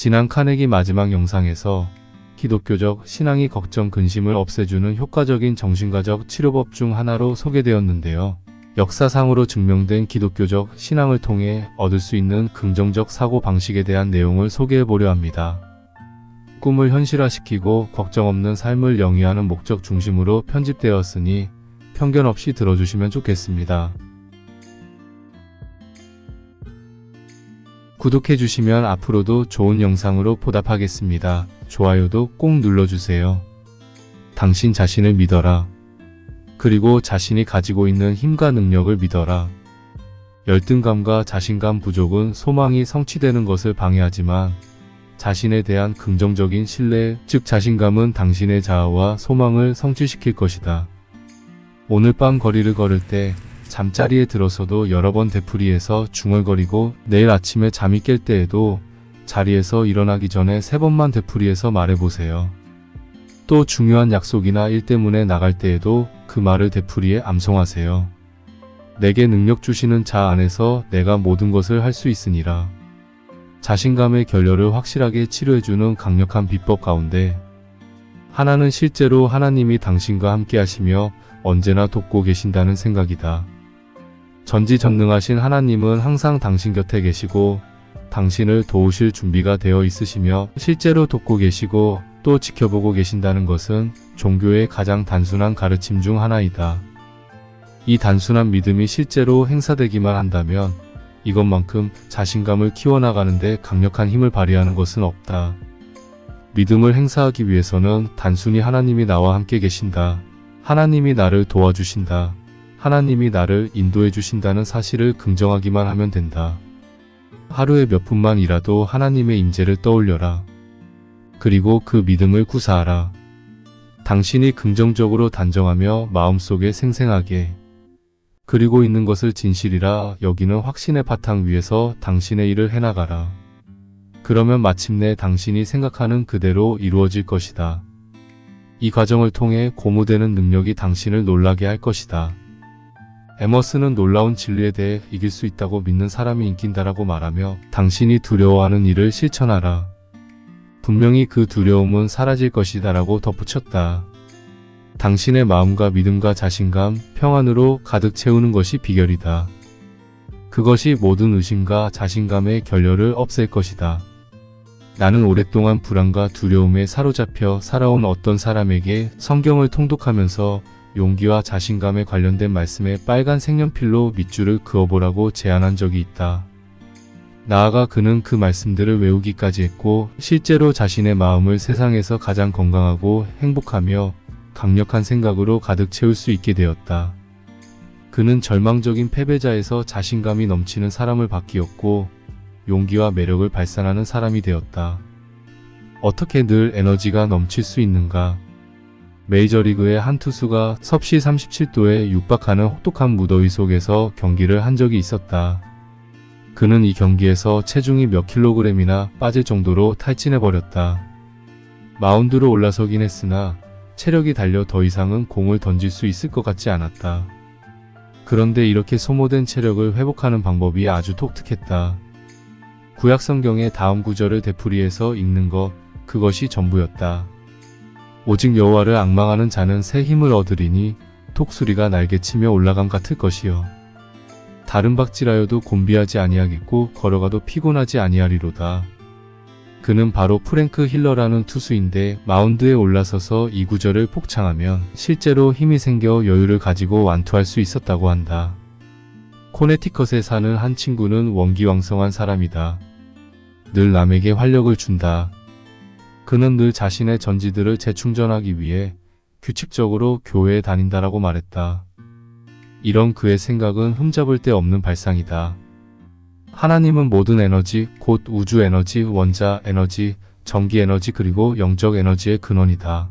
지난 카네기 마지막 영상에서 기독교적 신앙이 걱정 근심을 없애주는 효과적인 정신과적 치료법 중 하나로 소개되었는데요. 역사상으로 증명된 기독교적 신앙을 통해 얻을 수 있는 긍정적 사고 방식에 대한 내용을 소개해 보려 합니다. 꿈을 현실화시키고 걱정 없는 삶을 영위하는 목적 중심으로 편집되었으니 편견 없이 들어주시면 좋겠습니다. 구독해주시면 앞으로도 좋은 영상으로 보답하겠습니다. 좋아요도 꼭 눌러주세요. 당신 자신을 믿어라. 그리고 자신이 가지고 있는 힘과 능력을 믿어라. 열등감과 자신감 부족은 소망이 성취되는 것을 방해하지만 자신에 대한 긍정적인 신뢰, 즉 자신감은 당신의 자아와 소망을 성취시킬 것이다. 오늘 밤 거리를 걸을 때 잠자리에 들어서도 여러 번 되풀이해서 중얼거리고 내일 아침에 잠이 깰 때에도 자리에서 일어나기 전에 3번만 되풀이해서 말해보세요. 또 중요한 약속이나 일 때문에 나갈 때에도 그 말을 되풀이해 암송하세요. 내게 능력 주시는 자 안에서 내가 모든 것을 할 수 있으니라. 자신감의 결여를 확실하게 치료해주는 강력한 비법 가운데 하나는 실제로 하나님이 당신과 함께 하시며 언제나 돕고 계신다는 생각이다. 전지전능하신 하나님은 항상 당신 곁에 계시고 당신을 도우실 준비가 되어 있으시며 실제로 돕고 계시고 또 지켜보고 계신다는 것은 종교의 가장 단순한 가르침 중 하나이다. 이 단순한 믿음이 실제로 행사되기만 한다면 이것만큼 자신감을 키워나가는데 강력한 힘을 발휘하는 것은 없다. 믿음을 행사하기 위해서는 단순히 하나님이 나와 함께 계신다. 하나님이 나를 도와주신다. 하나님이 나를 인도해 주신다는 사실을 긍정하기만 하면 된다. 하루에 몇 분만이라도 하나님의 임재를 떠올려라. 그리고 그 믿음을 구사하라. 당신이 긍정적으로 단정하며 마음속에 생생하게 그리고 있는 것을 진실이라 여기는 확신의 바탕 위에서 당신의 일을 해나가라. 그러면 마침내 당신이 생각하는 그대로 이루어질 것이다. 이 과정을 통해 고무되는 능력이 당신을 놀라게 할 것이다. 에머스는 놀라운 진리에 대해 이길 수 있다고 믿는 사람이 이긴다라고 말하며 당신이 두려워하는 일을 실천하라. 분명히 그 두려움은 사라질 것이다 라고 덧붙였다. 당신의 마음과 믿음과 자신감, 평안으로 가득 채우는 것이 비결이다. 그것이 모든 의심과 자신감의 결여를 없앨 것이다. 나는 오랫동안 불안과 두려움에 사로잡혀 살아온 어떤 사람에게 성경을 통독하면서 용기와 자신감에 관련된 말씀에 빨간 색연필로 밑줄을 그어보라고 제안한 적이 있다. 나아가 그는 그 말씀들을 외우기까지 했고 실제로 자신의 마음을 세상에서 가장 건강하고 행복하며 강력한 생각으로 가득 채울 수 있게 되었다. 그는 절망적인 패배자에서 자신감이 넘치는 사람을 바뀌었고 용기와 매력을 발산하는 사람이 되었다. 어떻게 늘 에너지가 넘칠 수 있는가? 메이저리그의 한 투수가 섭씨 37도에 육박하는 혹독한 무더위 속에서 경기를 한 적이 있었다. 그는 이 경기에서 체중이 몇 킬로그램이나 빠질 정도로 탈진해버렸다. 마운드로 올라서긴 했으나 체력이 달려 더 이상은 공을 던질 수 있을 것 같지 않았다. 그런데 이렇게 소모된 체력을 회복하는 방법이 아주 독특했다. 구약 성경의 다음 구절을 되풀이해서 읽는 것, 그것이 전부였다. 오직 여호와를 앙망하는 자는 새 힘을 얻으리니 톡수리가 날개치며 올라감 같을 것이요. 다른 박질하여도 곤비하지 아니하겠고 걸어가도 피곤하지 아니하리로다. 그는 바로 프랭크 힐러라는 투수인데 마운드에 올라서서 이 구절을 폭창하면 실제로 힘이 생겨 여유를 가지고 완투할 수 있었다고 한다. 코네티컷에 사는 한 친구는 원기왕성한 사람이다. 늘 남에게 활력을 준다. 그는 늘 자신의 전지들을 재충전하기 위해 규칙적으로 교회에 다닌다라고 말했다. 이런 그의 생각은 흠잡을 데 없는 발상이다. 하나님은 모든 에너지, 곧 우주 에너지, 원자 에너지, 전기 에너지 그리고 영적 에너지의 근원이다.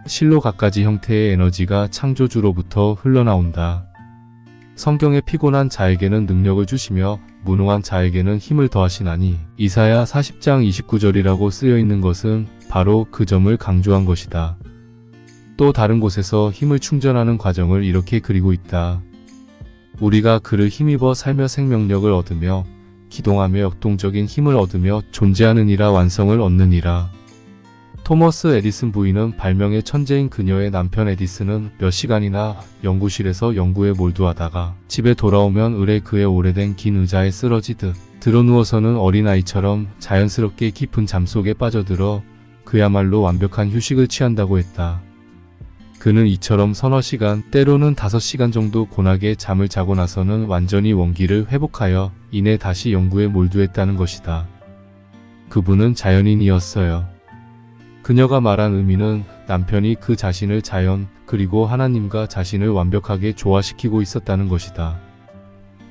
실로 갖가지 형태의 에너지가 창조주로부터 흘러나온다. 성경에 피곤한 자에게는 능력을 주시며 무능한 자에게는 힘을 더하시나니 이사야 40장 29절이라고 쓰여있는 것은 바로 그 점을 강조한 것이다. 또 다른 곳에서 힘을 충전하는 과정을 이렇게 그리고 있다. 우리가 그를 힘입어 살며 생명력을 얻으며 기동하며 역동적인 힘을 얻으며 존재하느니라 완성을 얻느니라. 토머스 에디슨 부인은 발명의 천재인 그녀의 남편 에디슨은 몇 시간이나 연구실에서 연구에 몰두하다가 집에 돌아오면 을에 그의 오래된 긴 의자에 쓰러지듯 드러누워서는 어린아이처럼 자연스럽게 깊은 잠 속에 빠져들어 그야말로 완벽한 휴식을 취한다고 했다. 그는 이처럼 서너 시간, 때로는 5시간 정도 곤하게 잠을 자고 나서는 완전히 원기를 회복하여 이내 다시 연구에 몰두했다는 것이다. 그분은 자연인이었어요. 그녀가 말한 의미는 남편이 그 자신을 자연, 그리고 하나님과 자신을 완벽하게 조화시키고 있었다는 것이다.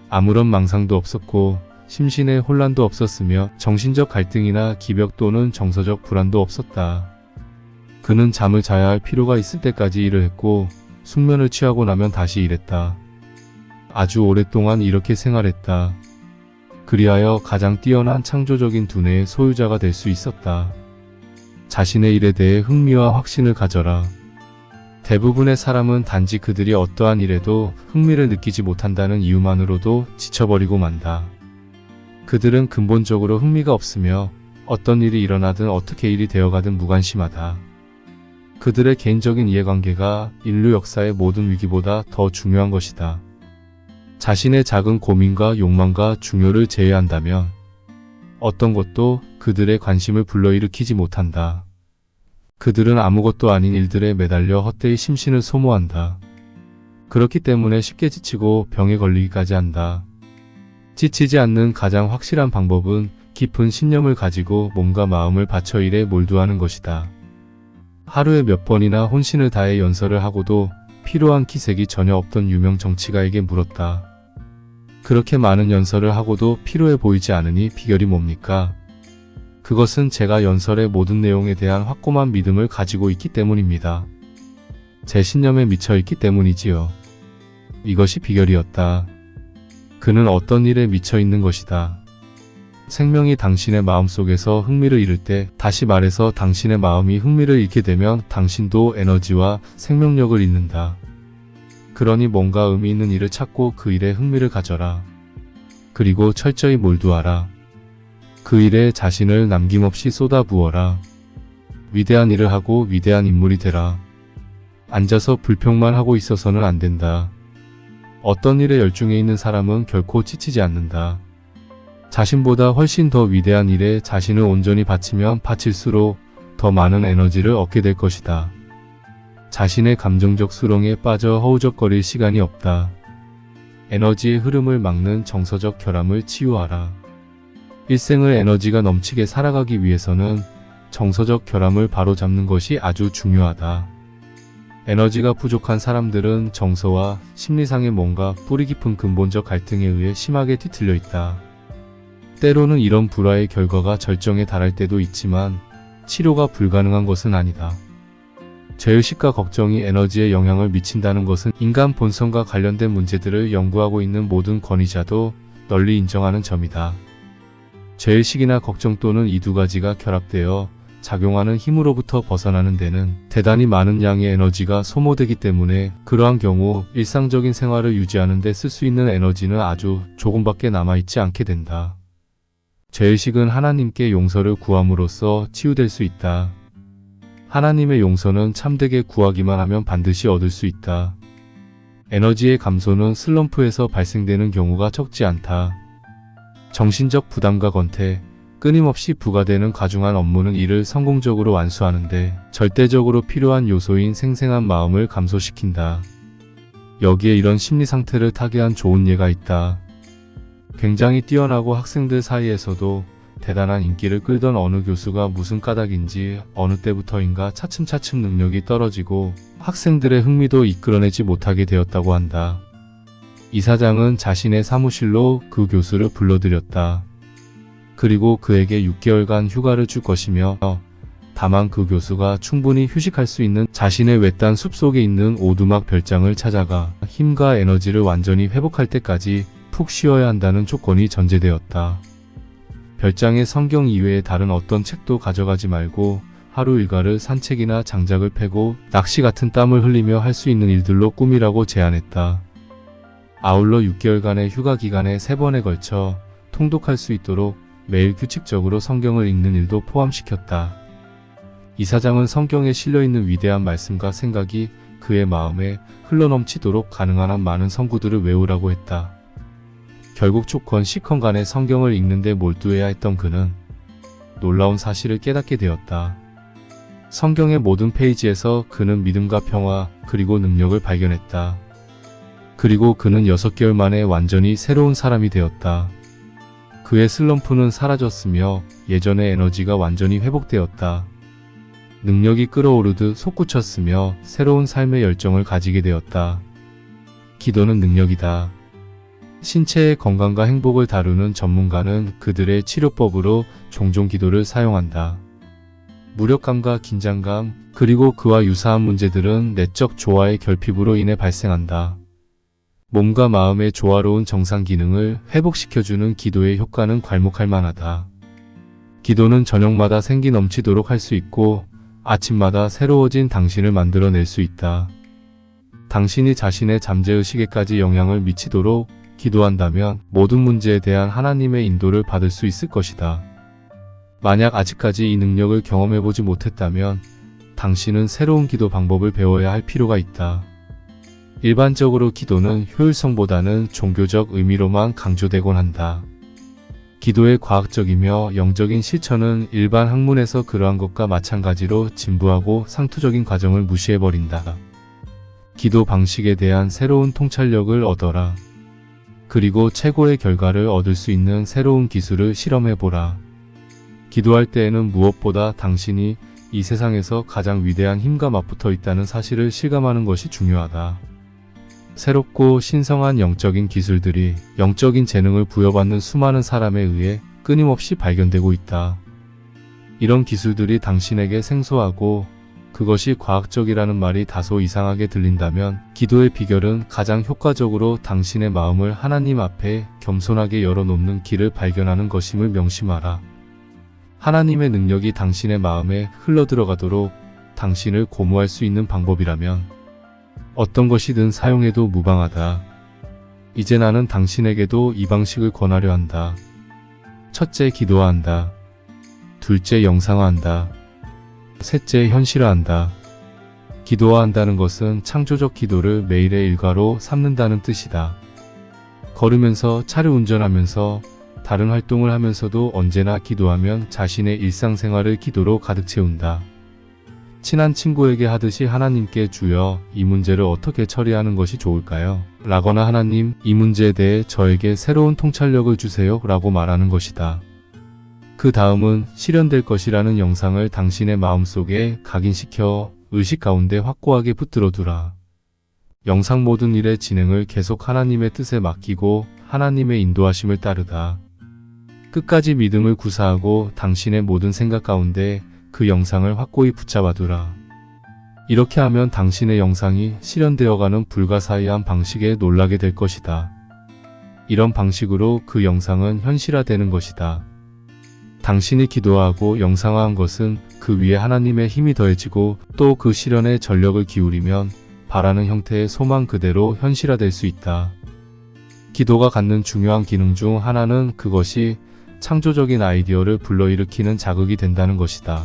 아무런 망상도 없었고 심신의 혼란도 없었으며 정신적 갈등이나 기벽 또는 정서적 불안도 없었다. 그는 잠을 자야 할 필요가 있을 때까지 일을 했고 숙면을 취하고 나면 다시 일했다. 아주 오랫동안 이렇게 생활했다. 그리하여 가장 뛰어난 창조적인 두뇌의 소유자가 될 수 있었다. 자신의 일에 대해 흥미와 확신을 가져라. 대부분의 사람은 단지 그들이 어떠한 일에도 흥미를 느끼지 못한다는 이유만으로도 지쳐버리고 만다. 그들은 근본적으로 흥미가 없으며 어떤 일이 일어나든 어떻게 일이 되어가든 무관심하다. 그들의 개인적인 이해관계가 인류 역사의 모든 위기보다 더 중요한 것이다. 자신의 작은 고민과 욕망과 중요를 제외한다면 어떤 것도 그들의 관심을 불러일으키지 못한다. 그들은 아무것도 아닌 일들에 매달려 헛되이 심신을 소모한다. 그렇기 때문에 쉽게 지치고 병에 걸리기까지 한다. 지치지 않는 가장 확실한 방법은 깊은 신념을 가지고 몸과 마음을 바쳐 일에 몰두하는 것이다. 하루에 몇 번이나 혼신을 다해 연설을 하고도 필요한 기색이 전혀 없던 유명 정치가에게 물었다. 그렇게 많은 연설을 하고도 필요해 보이지 않으니 비결이 뭡니까? 그것은 제가 연설의 모든 내용에 대한 확고한 믿음을 가지고 있기 때문입니다. 제 신념에 미쳐 있기 때문이지요. 이것이 비결이었다. 그는 어떤 일에 미쳐 있는 것이다. 생명이 당신의 마음속에서 흥미를 잃을 때, 다시 말해서 당신의 마음이 흥미를 잃게 되면 당신도 에너지와 생명력을 잃는다. 그러니 뭔가 의미 있는 일을 찾고 그 일에 흥미를 가져라. 그리고 철저히 몰두하라. 그 일에 자신을 남김없이 쏟아부어라. 위대한 일을 하고 위대한 인물이 되라. 앉아서 불평만 하고 있어서는 안 된다. 어떤 일에 열중해 있는 사람은 결코 지치지 않는다. 자신보다 훨씬 더 위대한 일에 자신을 온전히 바치면 바칠수록 더 많은 에너지를 얻게 될 것이다. 자신의 감정적 수렁에 빠져 허우적거릴 시간이 없다. 에너지의 흐름을 막는 정서적 결함을 치유하라. 일생을 에너지가 넘치게 살아가기 위해서는 정서적 결함을 바로잡는 것이 아주 중요하다. 에너지가 부족한 사람들은 정서와 심리상의 뭔가 뿌리 깊은 근본적 갈등에 의해 심하게 뒤틀려 있다. 때로는 이런 불화의 결과가 절정에 달할 때도 있지만 치료가 불가능한 것은 아니다. 죄의식과 걱정이 에너지에 영향을 미친다는 것은 인간 본성과 관련된 문제들을 연구하고 있는 모든 권위자도 널리 인정하는 점이다. 죄의식이나 걱정 또는 이 두 가지가 결합되어 작용하는 힘으로부터 벗어나는 데는 대단히 많은 양의 에너지가 소모되기 때문에 그러한 경우 일상적인 생활을 유지하는 데 쓸 수 있는 에너지는 아주 조금밖에 남아있지 않게 된다. 죄의식은 하나님께 용서를 구함으로써 치유될 수 있다. 하나님의 용서는 참되게 구하기만 하면 반드시 얻을 수 있다. 에너지의 감소는 슬럼프에서 발생되는 경우가 적지 않다. 정신적 부담과 권태, 끊임없이 부과되는 과중한 업무는 이를 성공적으로 완수하는데 절대적으로 필요한 요소인 생생한 마음을 감소시킨다. 여기에 이런 심리 상태를 타개한 좋은 예가 있다. 굉장히 뛰어나고 학생들 사이에서도 대단한 인기를 끌던 어느 교수가 무슨 까닭인지 어느 때부터인가 차츰차츰 능력이 떨어지고 학생들의 흥미도 이끌어내지 못하게 되었다고 한다. 이사장은 자신의 사무실로 그 교수를 불러들였다. 그리고 그에게 6개월간 휴가를 줄 것이며 다만 그 교수가 충분히 휴식할 수 있는 자신의 외딴 숲속에 있는 오두막 별장을 찾아가 힘과 에너지를 완전히 회복할 때까지 푹 쉬어야 한다는 조건이 전제되었다. 별장에 성경 이외에 다른 어떤 책도 가져가지 말고 하루 일과를 산책이나 장작을 패고 낚시 같은 땀을 흘리며 할 수 있는 일들로 꾸미라고 제안했다. 아울러 6개월간의 휴가 기간에 3번에 걸쳐 통독할 수 있도록 매일 규칙적으로 성경을 읽는 일도 포함시켰다. 이사장은 성경에 실려있는 위대한 말씀과 생각이 그의 마음에 흘러넘치도록 가능한 한 많은 성구들을 외우라고 했다. 결국 촉건 시컨 간의 성경을 읽는데 몰두해야 했던 그는 놀라운 사실을 깨닫게 되었다. 성경의 모든 페이지에서 그는 믿음과 평화 그리고 능력을 발견했다. 그리고 그는 6개월 만에 완전히 새로운 사람이 되었다. 그의 슬럼프는 사라졌으며 예전의 에너지가 완전히 회복되었다. 능력이 끓어오르듯 솟구쳤으며 새로운 삶의 열정을 가지게 되었다. 기도는 능력이다. 신체의 건강과 행복을 다루는 전문가는 그들의 치료법으로 종종 기도를 사용한다. 무력감과 긴장감, 그리고 그와 유사한 문제들은 내적 조화의 결핍으로 인해 발생한다. 몸과 마음의 조화로운 정상 기능을 회복시켜주는 기도의 효과는 괄목할 만하다. 기도는 저녁마다 생기 넘치도록 할 수 있고 아침마다 새로워진 당신을 만들어낼 수 있다. 당신이 자신의 잠재의식에까지 영향을 미치도록 기도한다면 모든 문제에 대한 하나님의 인도를 받을 수 있을 것이다. 만약 아직까지 이 능력을 경험해보지 못했다면 당신은 새로운 기도 방법을 배워야 할 필요가 있다. 일반적으로 기도는 효율성보다는 종교적 의미로만 강조되곤 한다. 기도의 과학적이며 영적인 실천은 일반 학문에서 그러한 것과 마찬가지로 진부하고 상투적인 과정을 무시해버린다. 기도 방식에 대한 새로운 통찰력을 얻어라. 그리고 최고의 결과를 얻을 수 있는 새로운 기술을 실험해보라. 기도할 때에는 무엇보다 당신이 이 세상에서 가장 위대한 힘과 맞붙어 있다는 사실을 실감하는 것이 중요하다. 새롭고 신성한 영적인 기술들이 영적인 재능을 부여받는 수많은 사람에 의해 끊임없이 발견되고 있다. 이런 기술들이 당신에게 생소하고 그것이 과학적이라는 말이 다소 이상하게 들린다면 기도의 비결은 가장 효과적으로 당신의 마음을 하나님 앞에 겸손하게 열어놓는 길을 발견하는 것임을 명심하라. 하나님의 능력이 당신의 마음에 흘러들어가도록 당신을 고무할 수 있는 방법이라면 어떤 것이든 사용해도 무방하다. 이제 나는 당신에게도 이 방식을 권하려 한다. 첫째, 기도한다. 둘째, 영상화한다. 셋째, 현실화한다. 기도화한다는 것은 창조적 기도를 매일의 일과로 삼는다는 뜻이다. 걸으면서, 차를 운전하면서, 다른 활동을 하면서도 언제나 기도하면 자신의 일상생활을 기도로 가득 채운다. 친한 친구에게 하듯이 하나님께 주여, 이 문제를 어떻게 처리하는 것이 좋을까요? 라거나 하나님, 이 문제에 대해 저에게 새로운 통찰력을 주세요 라고 말하는 것이다. 그 다음은 실현될 것이라는 영상을 당신의 마음속에 각인시켜 의식 가운데 확고하게 붙들어 두라. 영상 모든 일의 진행을 계속 하나님의 뜻에 맡기고 하나님의 인도하심을 따르다. 끝까지 믿음을 구사하고 당신의 모든 생각 가운데 그 영상을 확고히 붙잡아두라. 이렇게 하면 당신의 영상이 실현되어가는 불가사의한 방식에 놀라게 될 것이다. 이런 방식으로 그 영상은 현실화되는 것이다. 당신이 기도하고 영상화한 것은 그 위에 하나님의 힘이 더해지고 또 그 실현에 전력을 기울이면 바라는 형태의 소망 그대로 현실화될 수 있다. 기도가 갖는 중요한 기능 중 하나는 그것이 창조적인 아이디어를 불러일으키는 자극이 된다는 것이다.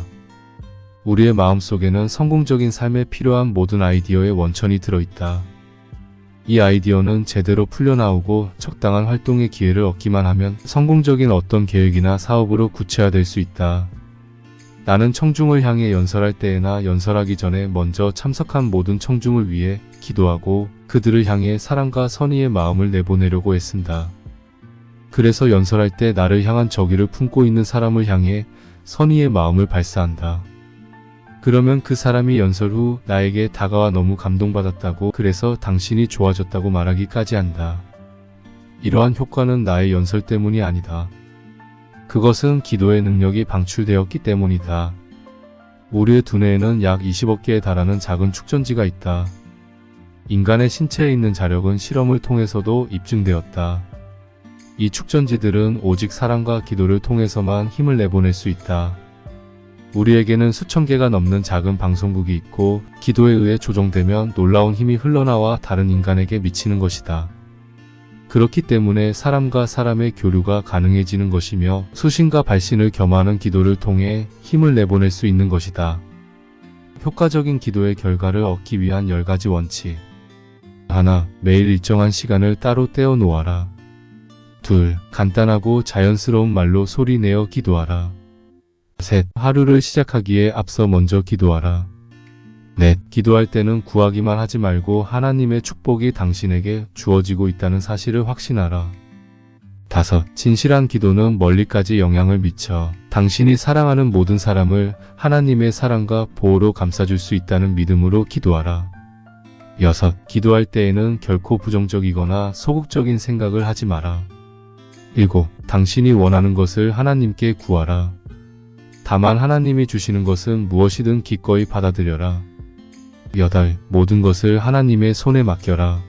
우리의 마음속에는 성공적인 삶에 필요한 모든 아이디어의 원천이 들어있다. 이 아이디어는 제대로 풀려나오고 적당한 활동의 기회를 얻기만 하면 성공적인 어떤 계획이나 사업으로 구체화될 수 있다. 나는 청중을 향해 연설할 때에나 연설하기 전에 먼저 참석한 모든 청중을 위해 기도하고 그들을 향해 사랑과 선의의 마음을 내보내려고 애쓴다. 그래서 연설할 때 나를 향한 저기를 품고 있는 사람을 향해 선의의 마음을 발사한다. 그러면 그 사람이 연설 후 나에게 다가와 너무 감동받았다고, 그래서 당신이 좋아졌다고 말하기까지 한다. 이러한 효과는 나의 연설 때문이 아니다. 그것은 기도의 능력이 방출되었기 때문이다. 우리의 두뇌에는 약 20억 개에 달하는 작은 축전지가 있다. 인간의 신체에 있는 자력은 실험을 통해서도 입증되었다. 이 축전지들은 오직 사랑과 기도를 통해서만 힘을 내보낼 수 있다. 우리에게는 수천 개가 넘는 작은 방송국이 있고 기도에 의해 조정되면 놀라운 힘이 흘러나와 다른 인간에게 미치는 것이다. 그렇기 때문에 사람과 사람의 교류가 가능해지는 것이며 수신과 발신을 겸하는 기도를 통해 힘을 내보낼 수 있는 것이다. 효과적인 기도의 결과를 얻기 위한 10가지 원칙. 하나, 매일 일정한 시간을 따로 떼어 놓아라. 둘, 간단하고 자연스러운 말로 소리내어 기도하라. 셋, 하루를 시작하기에 앞서 먼저 기도하라. 넷, 기도할 때는 구하기만 하지 말고 하나님의 축복이 당신에게 주어지고 있다는 사실을 확신하라. 다섯, 진실한 기도는 멀리까지 영향을 미쳐 당신이 사랑하는 모든 사람을 하나님의 사랑과 보호로 감싸줄 수 있다는 믿음으로 기도하라. 여섯, 기도할 때에는 결코 부정적이거나 소극적인 생각을 하지 마라. 일곱, 당신이 원하는 것을 하나님께 구하라. 다만 하나님이 주시는 것은 무엇이든 기꺼이 받아들여라. 여덟, 모든 것을 하나님의 손에 맡겨라.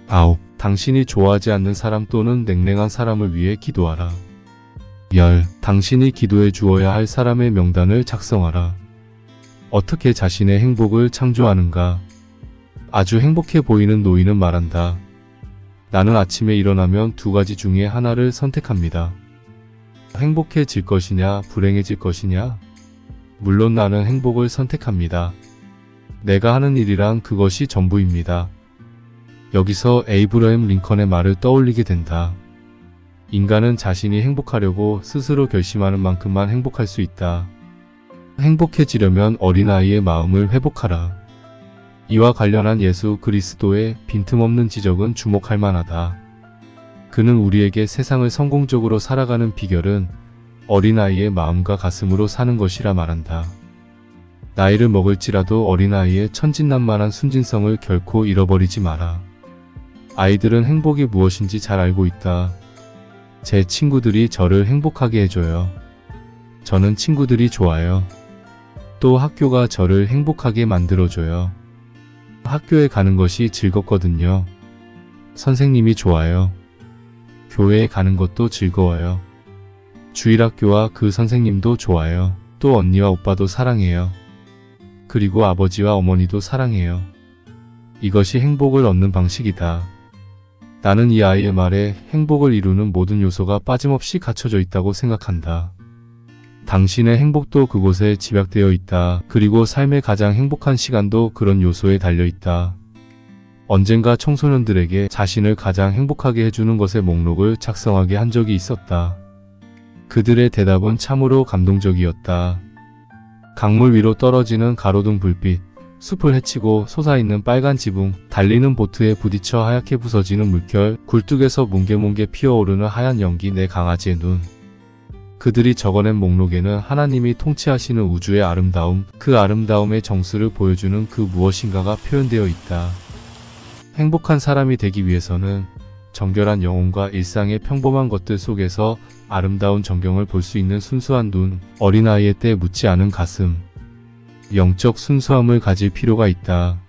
아홉, 당신이 좋아하지 않는 사람 또는 냉랭한 사람을 위해 기도하라. 열, 당신이 기도해 주어야 할 사람의 명단을 작성하라. 어떻게 자신의 행복을 창조하는가? 아주 행복해 보이는 노인은 말한다. 나는 아침에 일어나면 2가지 중에 하나를 선택합니다. 행복해질 것이냐, 불행해질 것이냐? 물론 나는 행복을 선택합니다. 내가 하는 일이란 그것이 전부입니다. 여기서 에이브러햄 링컨의 말을 떠올리게 된다. 인간은 자신이 행복하려고 스스로 결심하는 만큼만 행복할 수 있다. 행복해지려면 어린아이의 마음을 회복하라. 이와 관련한 예수 그리스도의 빈틈없는 지적은 주목할 만하다. 그는 우리에게 세상을 성공적으로 살아가는 비결은 어린아이의 마음과 가슴으로 사는 것이라 말한다. 나이를 먹을지라도 어린아이의 천진난만한 순진성을 결코 잃어버리지 마라. 아이들은 행복이 무엇인지 잘 알고 있다. 제 친구들이 저를 행복하게 해줘요. 저는 친구들이 좋아요. 또 학교가 저를 행복하게 만들어줘요. 학교에 가는 것이 즐겁거든요. 선생님이 좋아요. 교회에 가는 것도 즐거워요. 주일학교와 그 선생님도 좋아요. 또 언니와 오빠도 사랑해요. 그리고 아버지와 어머니도 사랑해요. 이것이 행복을 얻는 방식이다. 나는 이 아이의 말에 행복을 이루는 모든 요소가 빠짐없이 갖춰져 있다고 생각한다. 당신의 행복도 그곳에 집약되어 있다. 그리고 삶의 가장 행복한 시간도 그런 요소에 달려 있다. 언젠가 청소년들에게 자신을 가장 행복하게 해주는 것의 목록을 작성하게 한 적이 있었다. 그들의 대답은 참으로 감동적이었다. 강물 위로 떨어지는 가로등 불빛, 숲을 헤치고 솟아있는 빨간 지붕, 달리는 보트에 부딪혀 하얗게 부서지는 물결, 굴뚝에서 뭉게뭉게 피어오르는 하얀 연기, 내 강아지의 눈. 그들이 적어낸 목록에는 하나님이 통치하시는 우주의 아름다움, 그 아름다움의 정수를 보여주는 그 무엇인가가 표현되어 있다. 행복한 사람이 되기 위해서는 정결한 영혼과 일상의 평범한 것들 속에서 아름다운 전경을 볼 수 있는 순수한 눈, 어린아이의 때 묻지 않은 가슴, 영적 순수함을 가질 필요가 있다.